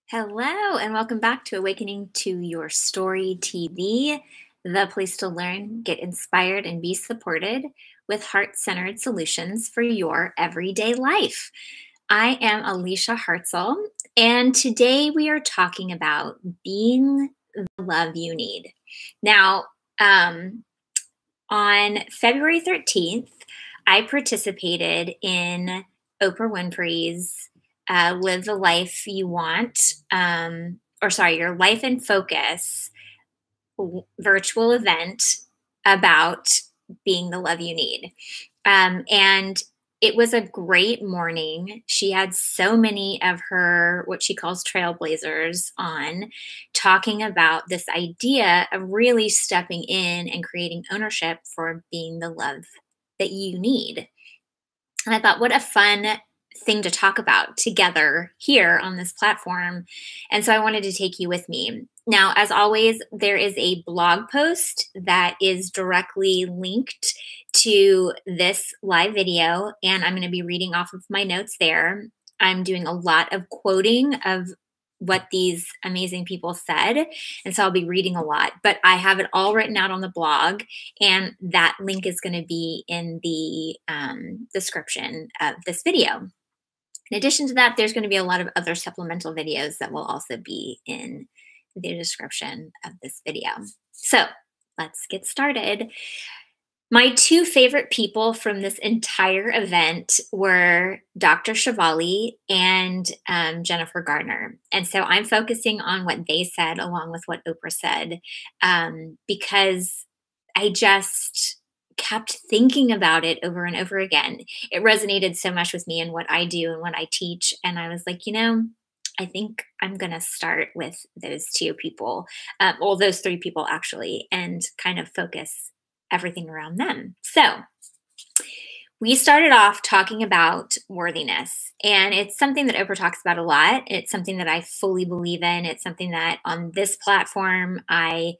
Hello, and welcome back to Awakening to Your Story TV, the place to learn, get inspired, and be supported with heart centered solutions for your everyday life. I am Alicia Hartzell, and today we are talking about being the love you need. Now, on February 13th, I participated in Oprah Winfrey's Live the Life You Want, your Life in Focus virtual event about being the love you need. And it was a great morning. She had so many of her, what she calls trailblazers, on talking about this idea of really stepping in and creating ownership for being the love that you need. And I thought, what a fun thing to talk about together here on this platform. And so I wanted to take you with me. Now, as always, there is a blog post that is directly linked to this live video, and I'm going to be reading off of my notes there. I'm doing a lot of quoting of what these amazing people said, and so I'll be reading a lot, but I have it all written out on the blog, and that link is going to be in the description of this video. In addition to that, there's going to be a lot of other supplemental videos that will also be in the description of this video. So let's get started. My two favorite people from this entire event were Dr. Chavali and Jennifer Garner. And so I'm focusing on what they said along with what Oprah said, because I just kept thinking about it over and over again. It resonated so much with me and what I do and what I teach. And I was like, I think I'm going to start with those two people, those three people actually, and kind of focus everything around them. So we started off talking about worthiness, and it's something that Oprah talks about a lot. It's something that I fully believe in. It's something that on this platform, I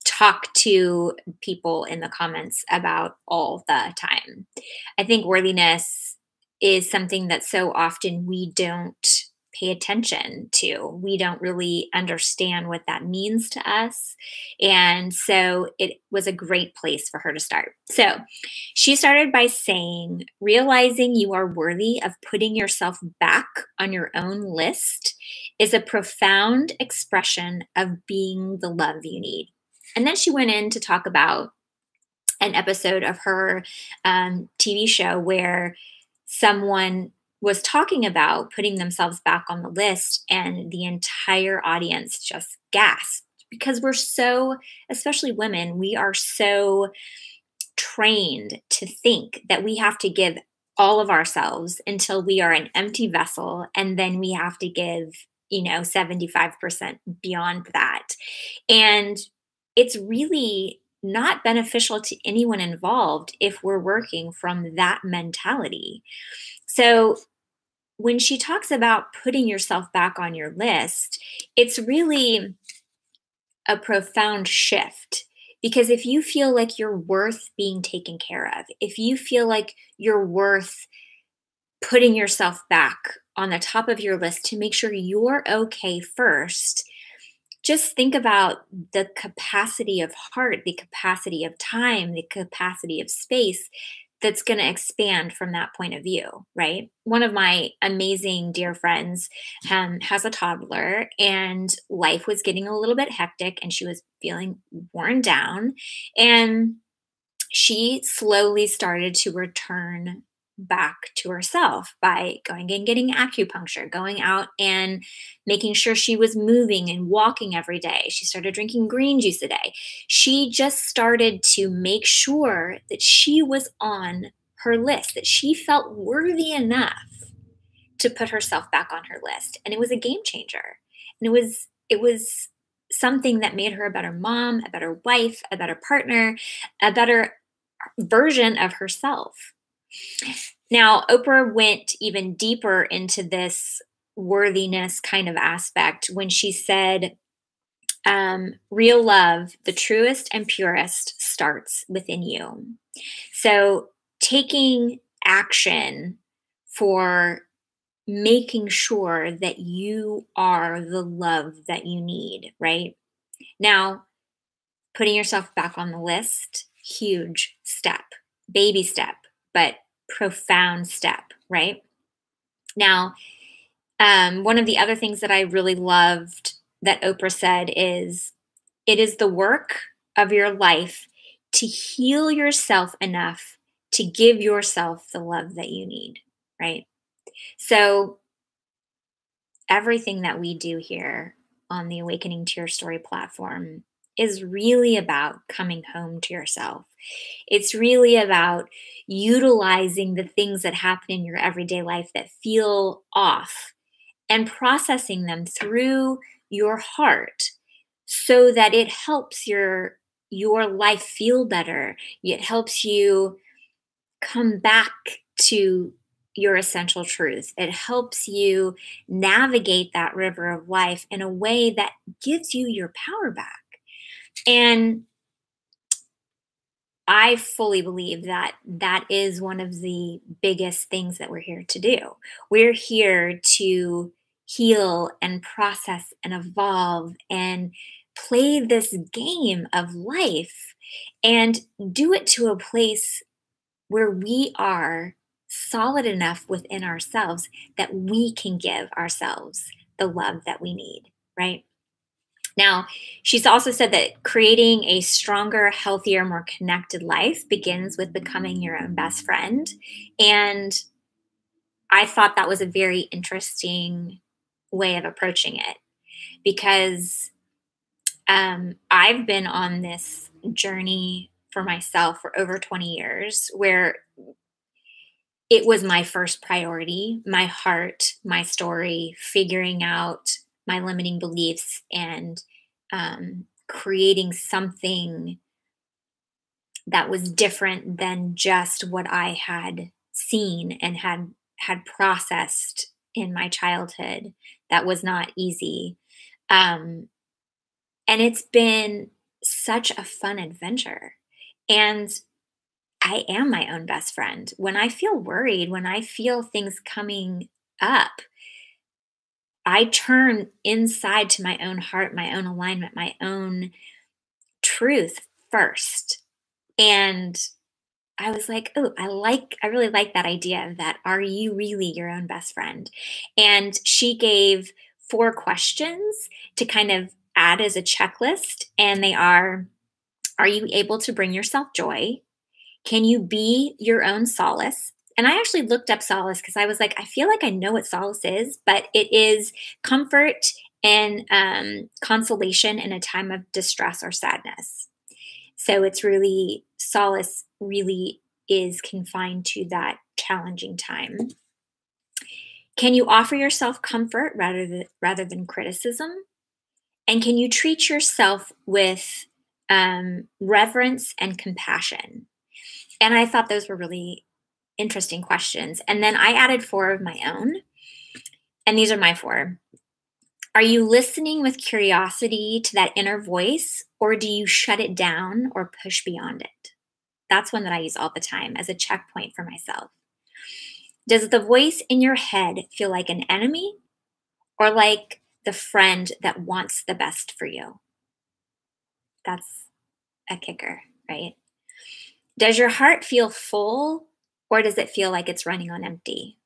talk to people in the comments about all the time. I think worthiness is something that so often we don't pay attention to. We don't really understand what that means to us. And so it was a great place for her to start. So she started by saying, realizing you are worthy of putting yourself back on your own list is a profound expression of being the love you need. And then she went in to talk about an episode of her TV show where someone was talking about putting themselves back on the list, and the entire audience just gasped because we're so, especially women, we are so trained to think that we have to give all of ourselves until we are an empty vessel, and then we have to give, 75% beyond that. And it's really not beneficial to anyone involved if we're working from that mentality. So when she talks about putting yourself back on your list, it's really a profound shift. Because if you feel like you're worth being taken care of, if you feel like you're worth putting yourself back on the top of your list to make sure you're okay first, just think about the capacity of heart, the capacity of time, the capacity of space that's going to expand from that point of view, right? One of my amazing dear friends has a toddler, and life was getting a little bit hectic, and she was feeling worn down. And she slowly started to return back to herself by going and getting acupuncture, going out and making sure she was moving and walking every day. She started drinking green juice a day. She just started to make sure that she was on her list, that she felt worthy enough to put herself back on her list. And it was a game changer. And it was something that made her a better mom, a better wife, a better partner, a better version of herself. Now, Oprah went even deeper into this worthiness kind of aspect when she said, real love, the truest and purest, starts within you. So taking action for making sure that you are the love that you need, right? Now, putting yourself back on the list, huge step, baby step, but profound step, right? Now, one of the other things that I really loved that Oprah said is, it is the work of your life to heal yourself enough to give yourself the love that you need, right? So, everything that we do here on the Awakening to Your Story platform is really about coming home to yourself. It's really about utilizing the things that happen in your everyday life that feel off and processing them through your heart so that it helps your life feel better. It helps you come back to your essential truth. It helps you navigate that river of life in a way that gives you your power back. And I fully believe that that is one of the biggest things that we're here to do. We're here to heal and process and evolve and play this game of life and do it to a place where we are solid enough within ourselves that we can give ourselves the love that we need, right? Now, she's also said that creating a stronger, healthier, more connected life begins with becoming your own best friend. And I thought that was a very interesting way of approaching it because I've been on this journey for myself for over 20 years where it was my first priority, my heart, my story, figuring out my limiting beliefs and creating something that was different than just what I had seen and had processed in my childhood. That was not easy. And it's been such a fun adventure. And I am my own best friend. When I feel worried, when I feel things coming up, I turn inside to my own heart, my own alignment, my own truth first. And I was like, oh, I really like that idea of that. Are you really your own best friend? And she gave 4 questions to kind of add as a checklist. And they are you able to bring yourself joy? Can you be your own solace? And I actually looked up solace because I was like, I feel like I know what solace is, but it is comfort and consolation in a time of distress or sadness. So it's really, solace really is confined to that challenging time. Can you offer yourself comfort rather than criticism? And can you treat yourself with reverence and compassion? And I thought those were really interesting questions. And then I added 4 of my own. And these are my 4. Are you listening with curiosity to that inner voice, or do you shut it down or push beyond it? That's one that I use all the time as a checkpoint for myself. Does the voice in your head feel like an enemy or like the friend that wants the best for you? That's a kicker, right? Does your heart feel full or does it feel like it's running on empty?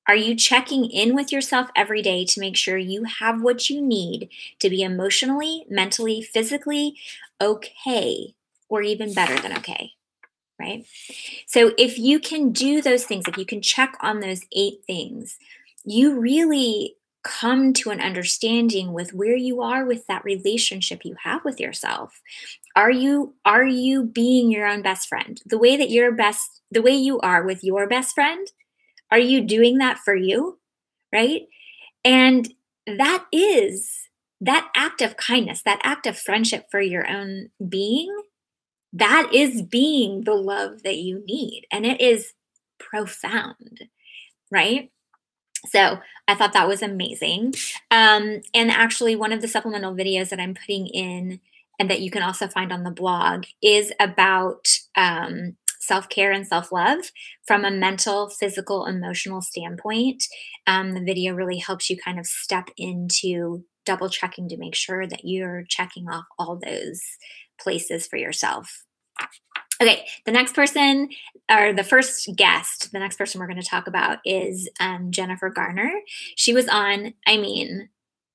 Are you checking in with yourself every day to make sure you have what you need to be emotionally, mentally, physically okay, or even better than okay, right? So if you can do those things, if you can check on those 8 things, you really come to an understanding with where you are with that relationship you have with yourself. Are you being your own best friend? The way you are with your best friend, are you doing that for you? Right? And that act of kindness, that act of friendship for your own being, that is being the love that you need. And it is profound, right? So I thought that was amazing. And actually, one of the supplemental videos that I'm putting in and that you can also find on the blog is about self-care and self-love from a mental, physical, emotional standpoint. The video really helps you kind of step into double checking to make sure that you're checking off all those places for yourself. Okay, the next person, or the first guest, the next person we're going to talk about is Jennifer Garner. She was on, I mean,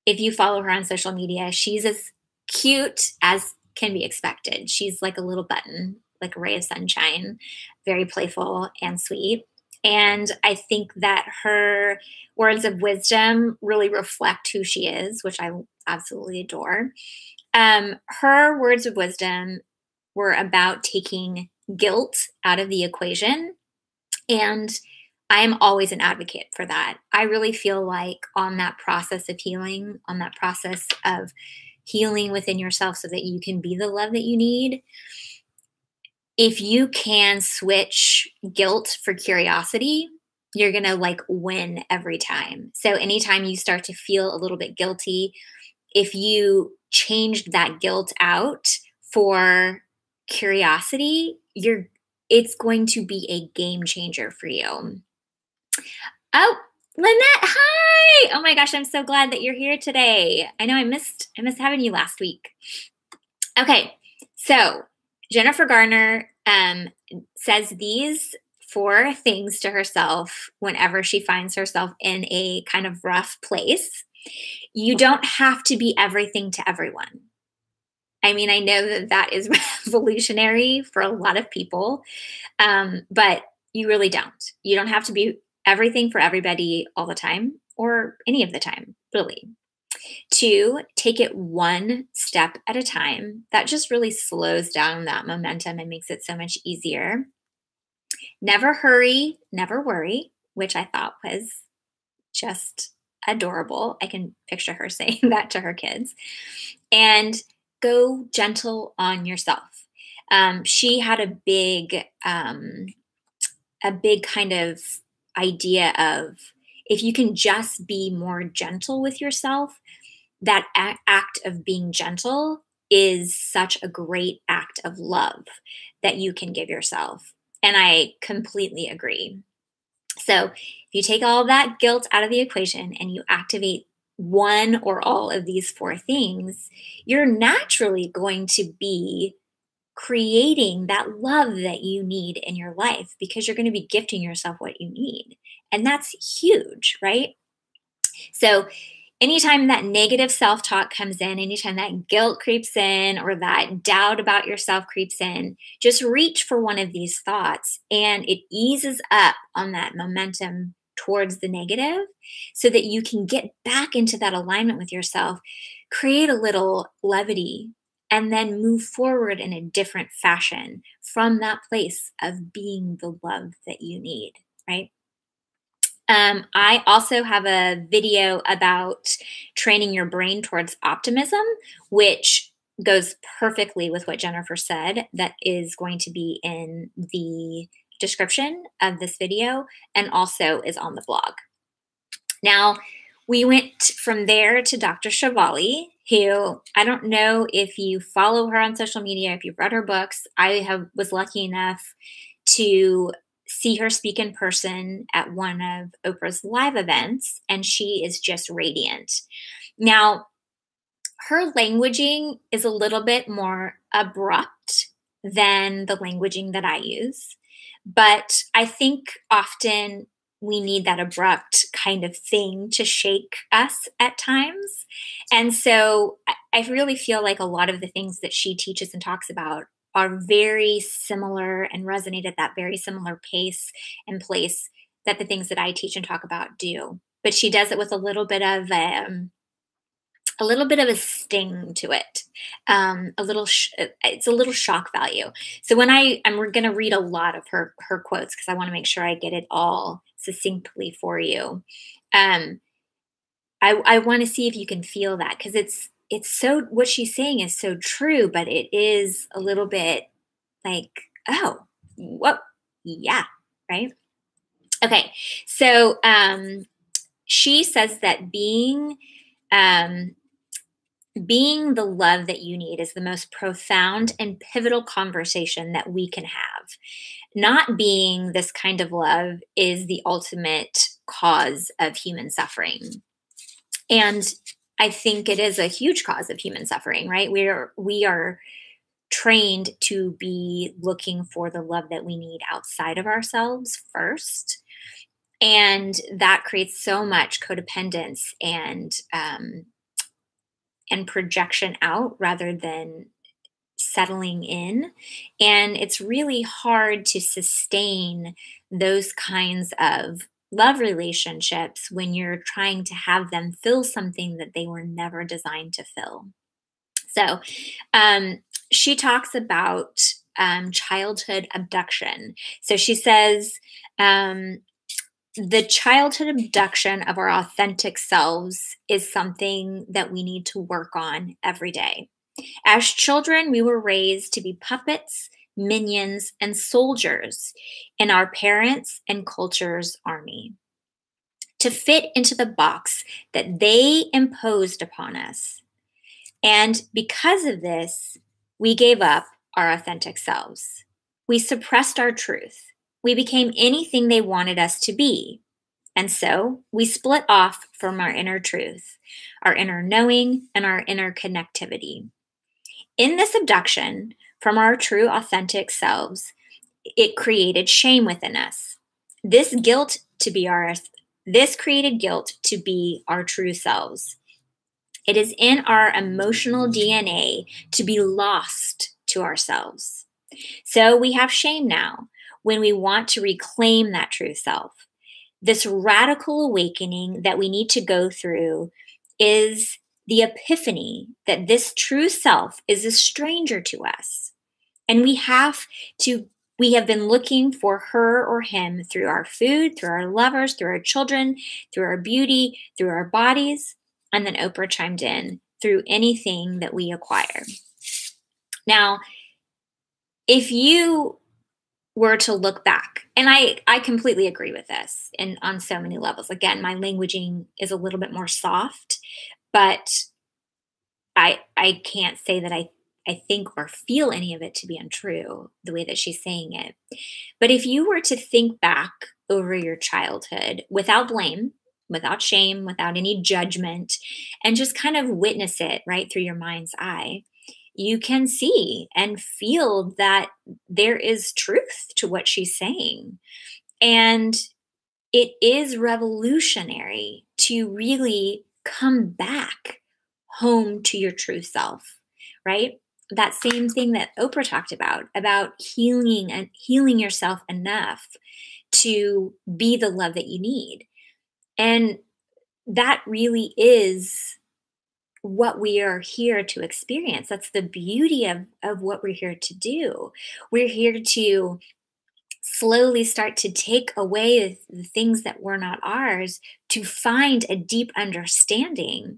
if you follow her on social media, she's as cute as can be expected. She's like a little button, like a ray of sunshine, very playful and sweet. And I think that her words of wisdom really reflect who she is, which I absolutely adore. Her words of wisdom were about taking guilt out of the equation. And I am always an advocate for that. I really feel like on that process of healing, on that process of healing within yourself so that you can be the love that you need, if you can switch guilt for curiosity, you're going to like win every time. So anytime you start to feel a little bit guilty, if you changed that guilt out for curiosity, it's going to be a game changer for you. Oh, Lynette, hi. Oh my gosh, I'm so glad that you're here today. I know I missed having you last week. Okay, so Jennifer Garner says these 4 things to herself whenever she finds herself in a kind of rough place. You don't have to be everything to everyone. I mean, I know that that is revolutionary for a lot of people, but you really don't. You don't have to be everything for everybody all the time or any of the time, really. 2, take it one step at a time. That just really slows down that momentum and makes it so much easier. Never hurry, never worry, which I thought was just adorable. I can picture her saying that to her kids. And go gentle on yourself. She had a big kind of idea of if you can just be more gentle with yourself, that act of being gentle is such a great act of love that you can give yourself. And I completely agree. So if you take all that guilt out of the equation and you activate one or all of these 4 things, you're naturally going to be creating that love that you need in your life because you're going to be gifting yourself what you need. And that's huge, right? So anytime that negative self-talk comes in, anytime that guilt creeps in or that doubt about yourself creeps in, just reach for one of these thoughts and it eases up on that momentum towards the negative so that you can get back into that alignment with yourself, create a little levity, and then move forward in a different fashion from that place of being the love that you need, right? I also have a video about training your brain towards optimism, which goes perfectly with what Jennifer said. That is going to be in the description of this video and also is on the blog. Now, we went from there to Dr. Chavali, who I don't know if you follow her on social media, if you've read her books. I was lucky enough to see her speak in person at one of Oprah's live events, and she is just radiant. Now, her languaging is a little bit more abrupt than the languaging that I use, but I think often we need that abrupt kind of thing to shake us at times. And so I really feel like a lot of the things that she teaches and talks about are very similar and resonate at that very similar pace and place that the things that I teach and talk about do. But she does it with a little bit of a sting to it. It's a little shock value. So when we're going to read a lot of her quotes because I want to make sure I get it all succinctly for you. I want to see if you can feel that because it's so, what she's saying is so true, but it is a little bit like, oh, whoa, yeah, right? Okay, so she says that being being the love that you need is the most profound and pivotal conversation that we can have. Not being this kind of love is the ultimate cause of human suffering. And I think it is a huge cause of human suffering, right? We are trained to be looking for the love that we need outside of ourselves first. And that creates so much codependence and projection out rather than settling in. And it's really hard to sustain those kinds of love relationships when you're trying to have them fill something that they were never designed to fill. So, she talks about childhood abduction. So she says, the childhood abduction of our authentic selves is something that we need to work on every day. As children, we were raised to be puppets, minions, and soldiers in our parents' and culture's army, to fit into the box that they imposed upon us. And because of this, we gave up our authentic selves. We suppressed our truth. We became anything they wanted us to be. And so we split off from our inner truth, our inner knowing, and our inner connectivity. In this abduction from our true authentic selves, it created shame within us. This created guilt to be our true selves. It is in our emotional DNA to be lost to ourselves. So we have shame now when we want to reclaim that true self. This radical awakening that we need to go through is the epiphany that this true self is a stranger to us. And we have been looking for her or him through our food, through our lovers, through our children, through our beauty, through our bodies. And then Oprah chimed in, through anything that we acquire. Now, if you were to look back, and I completely agree with this and on so many levels. Again, my languaging is a little bit more soft, but I can't say that I think or feel any of it to be untrue the way that she's saying it. But if you were to think back over your childhood without blame, without shame, without any judgment, and just kind of witness it right through your mind's eye, you can see and feel that there is truth to what she's saying. And it is revolutionary to really come back home to your true self, right? That same thing that Oprah talked about healing and healing yourself enough to be the love that you need. And that really is what we are here to experience. That's the beauty of what we're here to do. We're here to slowly start to take away the things that were not ours, to find a deep understanding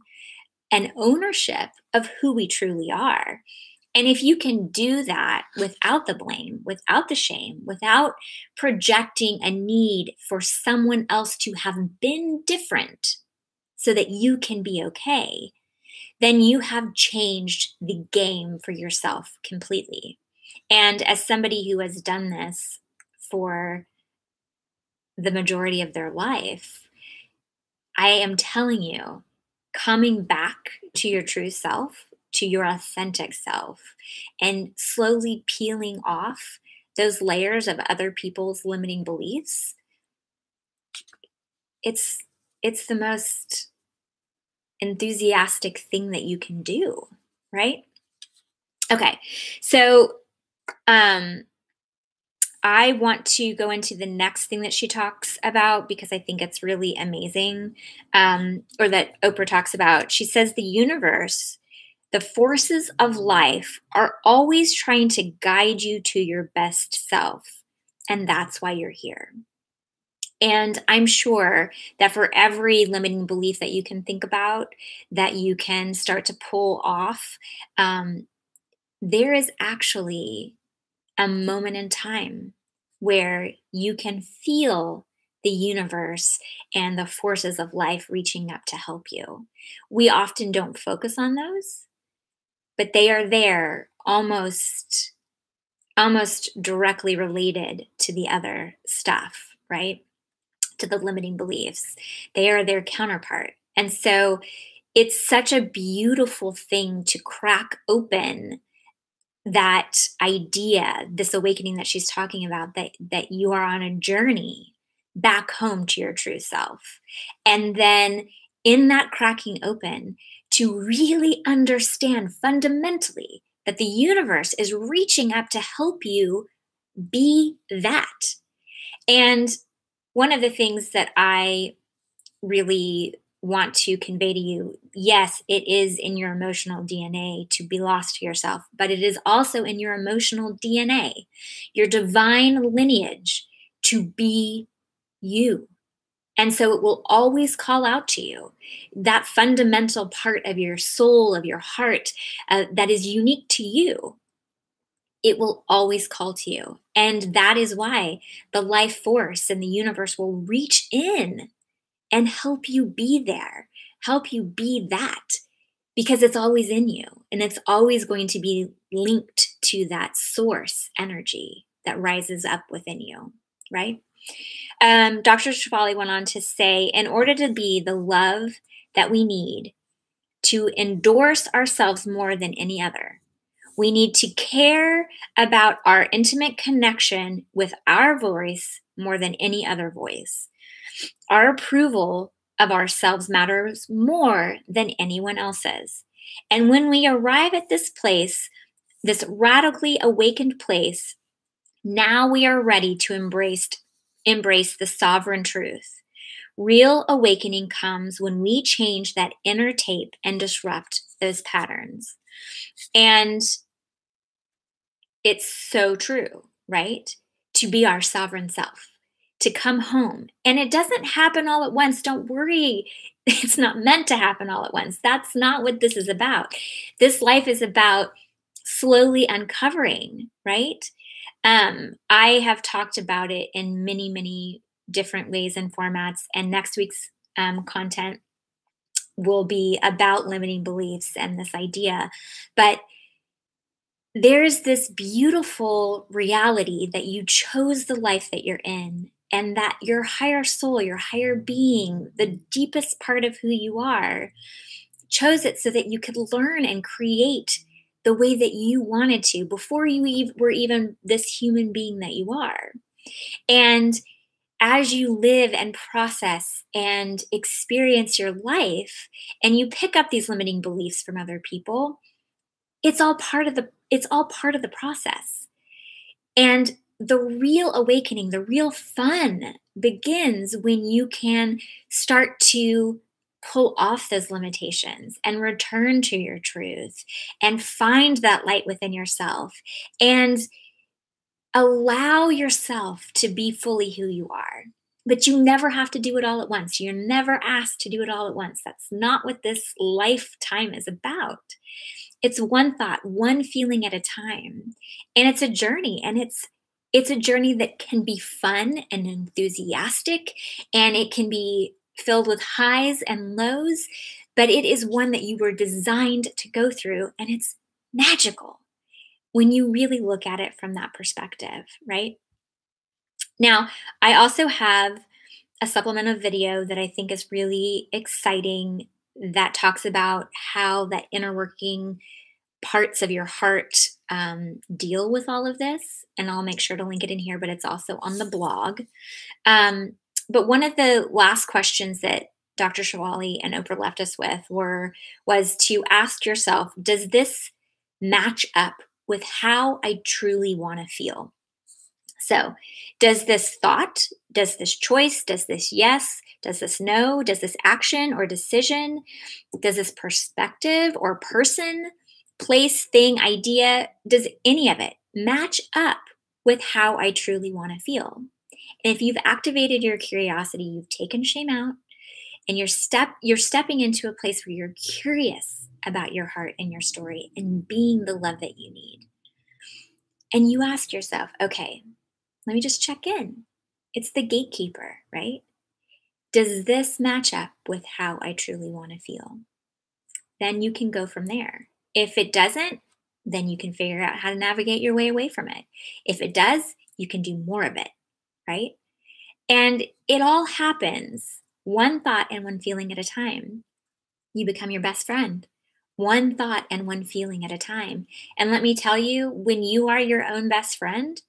and ownership of who we truly are. And if you can do that without the blame, without the shame, without projecting a need for someone else to have been different so that you can be okay, then you have changed the game for yourself completely. And as somebody who has done this for the majority of their life, I am telling you, coming back to your true self, to your authentic self, and slowly peeling off those layers of other people's limiting beliefs, it's the most enthusiastic thing that you can do, right? Okay, so I want to go into the next thing that she talks about because I think it's really amazing, or that Oprah talks about. She says the universe, the forces of life are always trying to guide you to your best self, and that's why you're here. And I'm sure that for every limiting belief that you can think about, that you can start to pull off, there is actually a moment in time where you can feel the universe and the forces of life reaching up to help you. We often don't focus on those but they are there almost directly related to the other stuff, right? To the limiting beliefs. They are their counterpart. And so it's such a beautiful thing to crack open that idea, this awakening that she's talking about, that you are on a journey back home to your true self. And then in that cracking open, to really understand fundamentally that the universe is reaching up to help you be that. And one of the things that I really want to convey to you, yes, it is in your emotional DNA to be lost to yourself, but it is also in your emotional DNA, your divine lineage, to be you. And so it will always call out to you, that fundamental part of your soul, of your heart, that is unique to you. It will always call to you. And that is why the life force and the universe will reach in and help you be there, help you be that, because it's always in you and it's always going to be linked to that source energy that rises up within you, right? Dr. Shefali went on to say, in order to be the love that we need to endorse ourselves more than any other, we need to care about our intimate connection with our voice more than any other voice. Our approval of ourselves matters more than anyone else's. And when we arrive at this place, this radically awakened place, now we are ready to embrace the sovereign truth. Real awakening comes when we change that inner tape and disrupt those patterns. And it's so true, right? To be our sovereign self, to come home. And it doesn't happen all at once. Don't worry. It's not meant to happen all at once. That's not what this is about. This life is about slowly uncovering, right? I have talked about it in many, many different ways and formats. And next week's content will be about limiting beliefs and this idea. But there's this beautiful reality that you chose the life that you're in, and that your higher soul, your higher being, the deepest part of who you are, chose it so that you could learn and create the way that you wanted to before you were even this human being that you are. And as you live and process and experience your life, and you pick up these limiting beliefs from other people, it's all part of the process. And the real awakening, the real fun begins when you can start to pull off those limitations and return to your truth and find that light within yourself and allow yourself to be fully who you are. But you never have to do it all at once. You're never asked to do it all at once. That's not what this lifetime is about. It's one thought, one feeling at a time. And it's a journey, and it's a journey that can be fun and enthusiastic, and it can be filled with highs and lows, but it is one that you were designed to go through, and it's magical when you really look at it from that perspective, right? Now, I also have a supplemental video that I think is really exciting that talks about how that inner working parts of your heart deal with all of this. And I'll make sure to link it in here, but it's also on the blog. But one of the last questions that Dr. Chavali and Oprah left us with was to ask yourself, does this match up with how I truly want to feel? So does this thought, does this choice, does this yes, does this no, does this action or decision, does this perspective or person, place, thing, idea, does any of it match up with how I truly want to feel? And if you've activated your curiosity, you've taken shame out, and you're stepping into a place where you're curious about your heart and your story and being the love that you need. And you ask yourself, okay, let me just check in. It's the gatekeeper, right? Does this match up with how I truly want to feel? Then you can go from there. If it doesn't, then you can figure out how to navigate your way away from it. If it does, you can do more of it, right? And it all happens one thought and one feeling at a time. You become your best friend, one thought and one feeling at a time. And let me tell you, when you are your own best friend,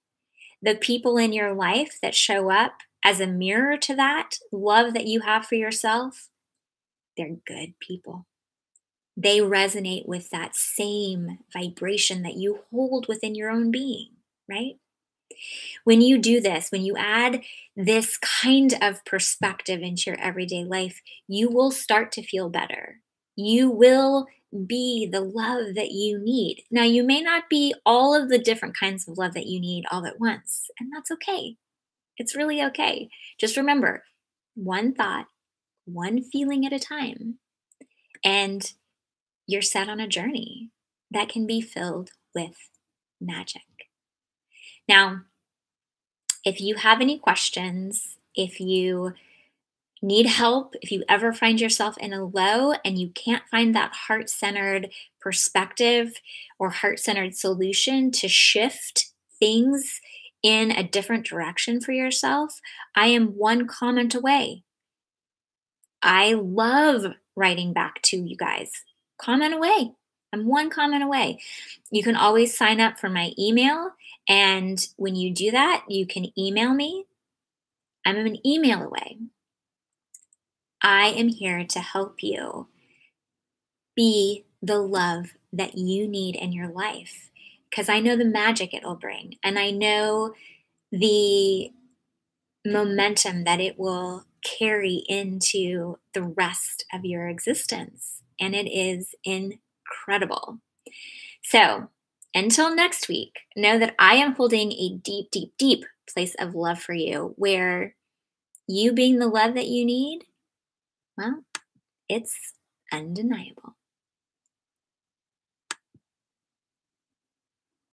the people in your life that show up as a mirror to that love that you have for yourself, they're good people. They resonate with that same vibration that you hold within your own being, right? When you do this, when you add this kind of perspective into your everyday life, you will start to feel better. You will be the love that you need. Now, you may not be all of the different kinds of love that you need all at once, and that's okay. It's really okay. Just remember, one thought, one feeling at a time, and you're set on a journey that can be filled with magic. Now, if you have any questions, if you need help, if you ever find yourself in a low and you can't find that heart centered perspective or heart centered solution to shift things in a different direction for yourself, I am one comment away. I love writing back to you guys. Comment away. I'm one comment away. You can always sign up for my email. And when you do that, you can email me. I'm an email away. I am here to help you be the love that you need in your life because I know the magic it'll bring. And I know the momentum that it will carry into the rest of your existence. And it is incredible. So until next week, know that I am holding a deep, deep, deep place of love for you where you being the love that you need, well, it's undeniable.